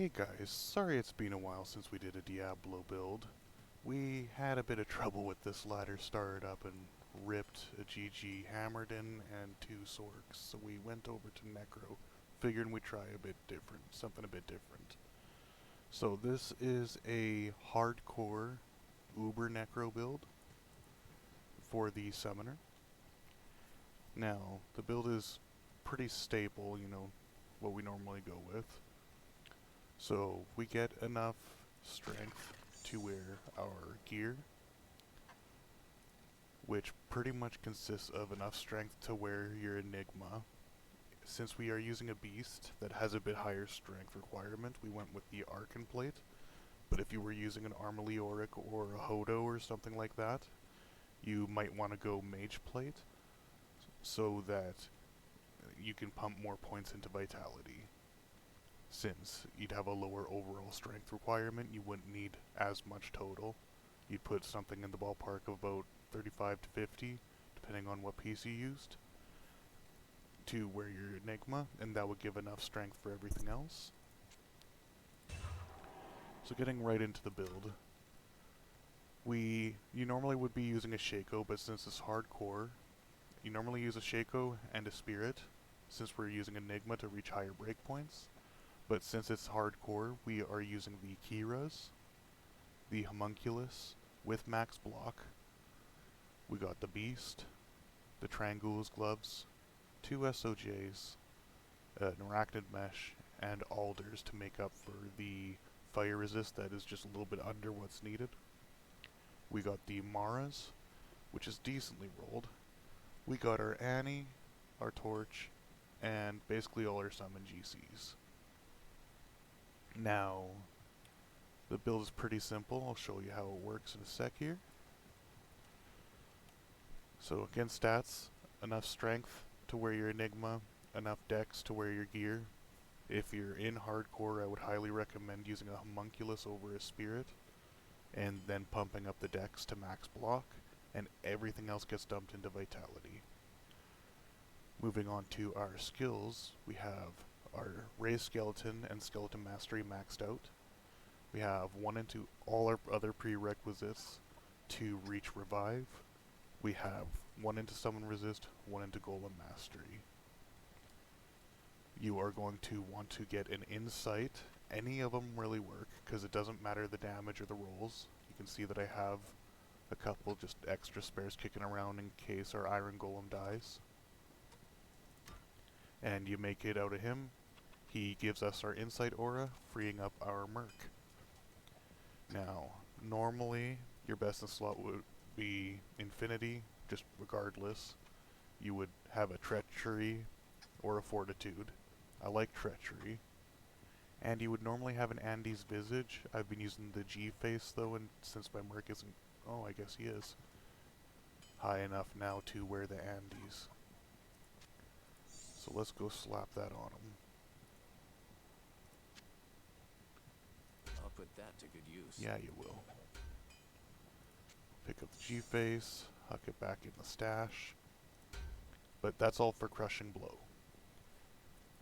Hey guys, sorry it's been a while since we did a Diablo build. We had a bit of trouble with this ladder, started up and ripped a GG hammered in and two sorks, so we went over to Necro, figuring we'd try a bit different, something a bit different. So this is a hardcore Uber Necro build for the Summoner. Now, the build is pretty stable, what we normally go with. So we get enough strength to wear our gear, which pretty much consists of enough strength to wear your Enigma. Since we are using a beast that has a bit higher strength requirement, we went with the Arcan plate. But if you were using an Armaleoric or a Hodo or something like that, you might want to go Mage plate so that you can pump more points into Vitality. Since you'd have a lower overall strength requirement, you wouldn't need as much total. You'd put something in the ballpark of about 35 to 50, depending on what piece you used, to wear your Enigma, and that would give enough strength for everything else. So getting right into the build, you normally would be using a Shaco, but since it's hardcore, you normally use a Shaco and a Spirit, since we're using Enigma to reach higher breakpoints. But since it's hardcore, we are using the Kiras, the Homunculus with max block. We got the Beast, the Trangul's Gloves, two SOJs, an Arachnid Mesh, and Alders to make up for the fire resist that is just a little bit under what's needed. We got the Maras, which is decently rolled. We got our Annie, our Torch, and basically all our summon GCs. Now, the build is pretty simple. I'll show you how it works in a sec here. So against stats, enough strength to wear your Enigma, enough dex to wear your gear. If you're in hardcore, I would highly recommend using a Homunculus over a Spirit, and then pumping up the dex to max block, and everything else gets dumped into Vitality. Moving on to our skills, we have our Raise Skeleton and Skeleton Mastery maxed out. We have 1 into all our other prerequisites to reach Revive. We have 1 into Summon Resist, 1 into Golem Mastery. You are going to want to get an Insight. Any of them really work, because it doesn't matter the damage or the rolls. You can see that I have a couple just extra spares kicking around in case our Iron Golem dies. And you make it out of him. He gives us our Insight aura, freeing up our Merc. Now, normally, your best in slot would be Infinity, just regardless. You would have a Treachery or a Fortitude. I like Treachery. And you would normally have an Andy's Visage. I've been using the G-Face though, and since my Merc isn't... oh, I guess he is high enough now to wear the Andes. So let's go slap that on him. I'll put that to good use. Yeah, you will. Pick up the G-Face, huck it back in the stash. But that's all for Crushing Blow.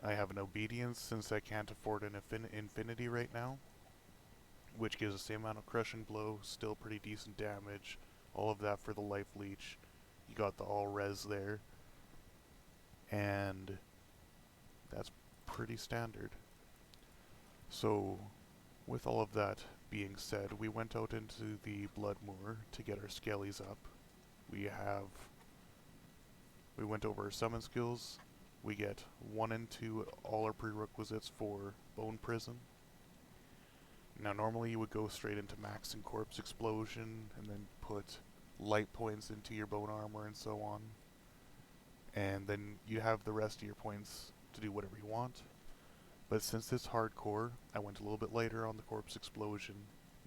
I have an Obedience since I can't afford an Infinity right now, which gives the same amount of Crushing Blow, still pretty decent damage. All of that for the Life Leech. You got the all res there. And that's pretty standard. So, with all of that being said, we went out into the Bloodmoor to get our Skellies up. We went over our summon skills. We get 1 into all our prerequisites for Bone Prison. Now normally you would go straight into Max and Corpse Explosion, and then put light points into your Bone Armor and so on. And then you have the rest of your points to do whatever you want. But since it's hardcore, I went a little bit later on the Corpse Explosion,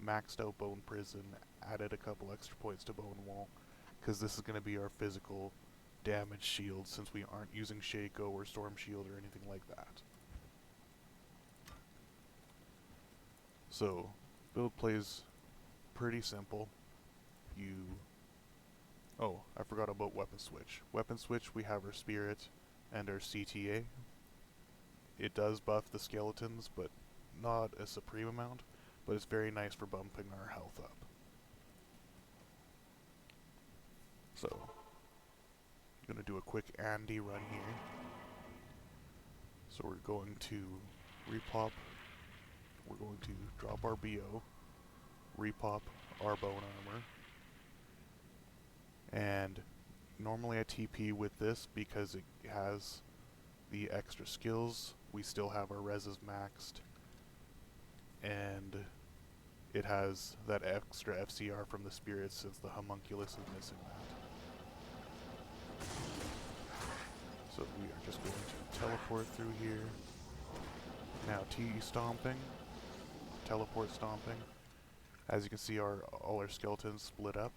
maxed out Bone Prison, added a couple extra points to Bone Wall, because this is going to be our physical damage shield since we aren't using Shaco or Storm Shield or anything like that. So, build plays pretty simple. Oh, I forgot about Weapon Switch. Weapon Switch, we have our Spirit and our CTA. It does buff the skeletons, but not a supreme amount, but it's very nice for bumping our health up. So, I'm going to do a quick Andy run here. So we're going to repop, we're going to drop our BO, repop our bone armor, and normally I TP with this because it has the extra skills. We still have our reses maxed, and it has that extra FCR from the spirits since the homunculus is missing that. So we are just going to teleport through here. Now T stomping, teleport stomping. As you can see, all our skeletons split up.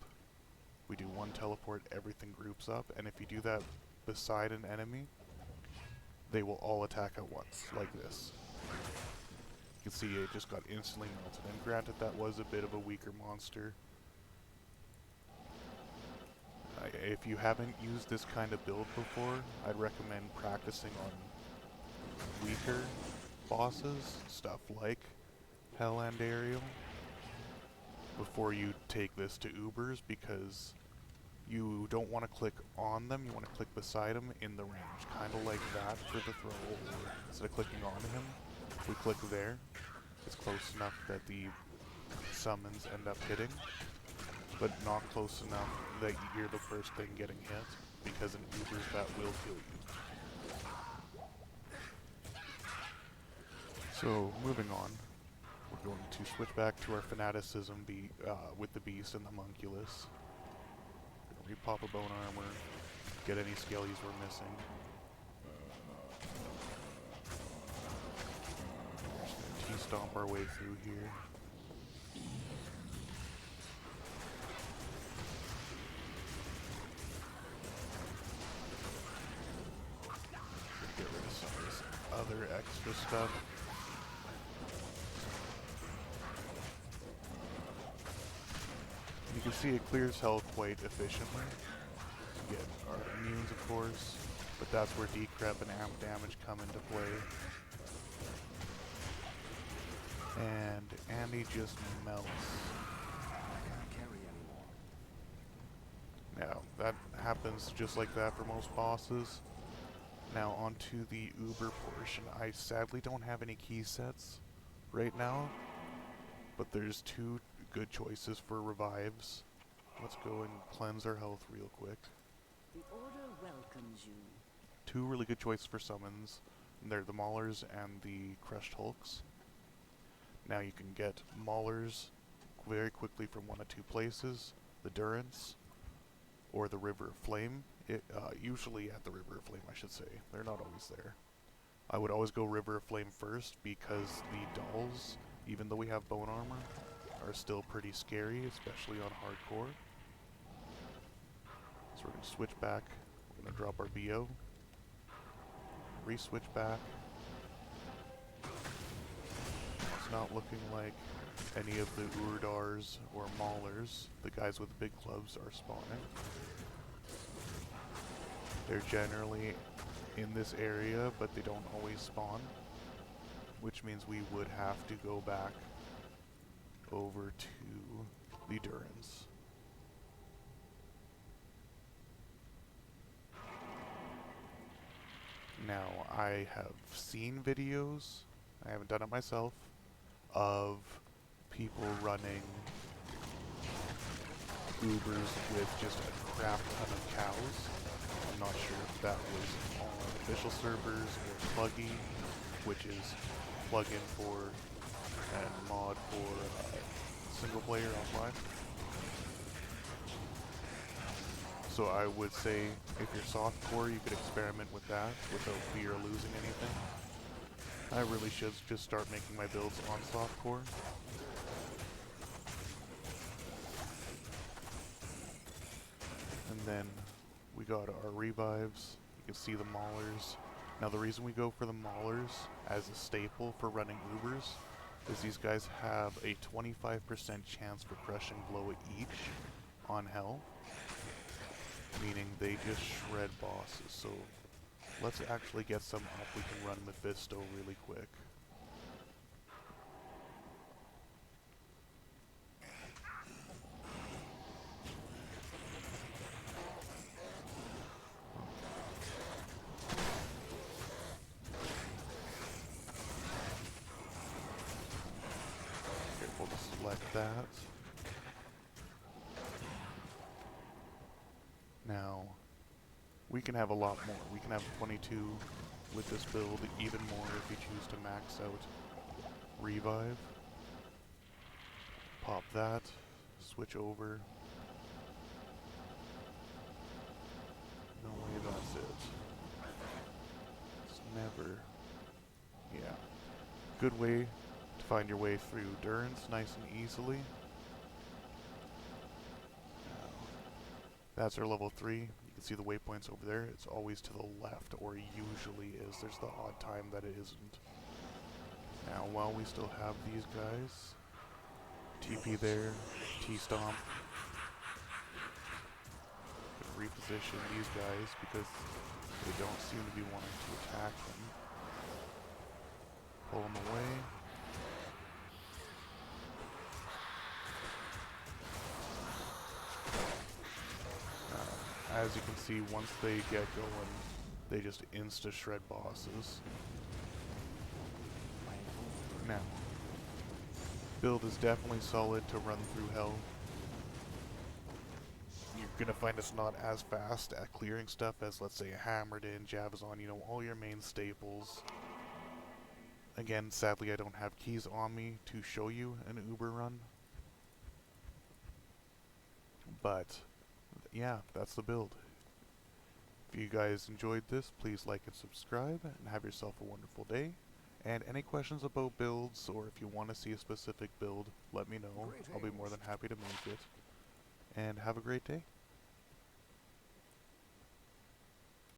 We do one teleport, everything groups up, and if you do that beside an enemy, they will all attack at once, like this. You can see it just got instantly melted, and granted that was a bit of a weaker monster. If you haven't used this kind of build before, I'd recommend practicing on weaker bosses, stuff like Hell and Ariel, before you take this to Ubers, because you don't want to click on them, you want to click beside them in the range, kind of like that for the throw, or instead of clicking on him, we click there. It's close enough that the summons end up hitting, but not close enough that you're the first thing getting hit, because in Ubers that will kill you. So, moving on, we're going to switch back to our fanaticism with the beast and the homunculus. Repop a bone armor, get any skellies we're missing. Just gonna T-stomp our way through here. Get rid of some of this other extra stuff. You can see it clears health quite efficiently. You get our immunes, of course, but that's where decrep and amp damage come into play. And Andy just melts. Now, that happens just like that for most bosses. Now, onto the Uber portion. I sadly don't have any key sets right now, but there's two good choices for revives. Let's go and cleanse our health real quick. The Order welcomes you. Two really good choices for summons. They're the Maulers and the Crushed Hulks. Now you can get Maulers very quickly from one of two places. The Durance or the River of Flame. Usually at the River of Flame, I should say. They're not always there. I would always go River of Flame first because the dolls, even though we have bone armor, are still pretty scary, especially on hardcore. So we're going to switch back. We're going to drop our BO. Re-switch back. It's not looking like any of the Urdars or Maulers, the guys with the big clubs, are spawning. They're generally in this area, but they don't always spawn, which means we would have to go back over to the Durance. Now, I have seen videos, I haven't done it myself, of people running Ubers with just a crap ton of cows. I'm not sure if that was on official servers or pluggy, which is plugin for and mod for single player offline. So I would say if you're softcore, you could experiment with that without fear of losing anything. I really should just start making my builds on softcore. And then we got our revives. You can see the Maulers. Now the reason we go for the Maulers as a staple for running Ubers is these guys have a 25% chance for crushing blow each on hell, meaning they just shred bosses. So let's actually get some up. We can run Mephisto really quick. We can have a lot more. We can have 22 with this build, even more if we choose to max out revive. Pop that, switch over. No way, that's it. It's never... Yeah. Good way to find your way through Durance nice and easily. That's our level 3. You can see the waypoints over there. It's always to the left, or usually is. There's the odd time that it isn't. Now, while we still have these guys, TP there, T-stomp. Reposition these guys because they don't seem to be wanting to attack them. Pull them away. As you can see, once they get going, they just insta-shred bosses. Now, build is definitely solid to run through hell. You're gonna find us not as fast at clearing stuff as, let's say, Hammered In, Javazon, you know, all your main staples. Again, sadly I don't have keys on me to show you an Uber run. But, yeah, that's the build. If you guys enjoyed this, please like and subscribe, and have yourself a wonderful day. And any questions about builds, or if you want to see a specific build, let me know. I'll be more than happy to make it. And have a great day.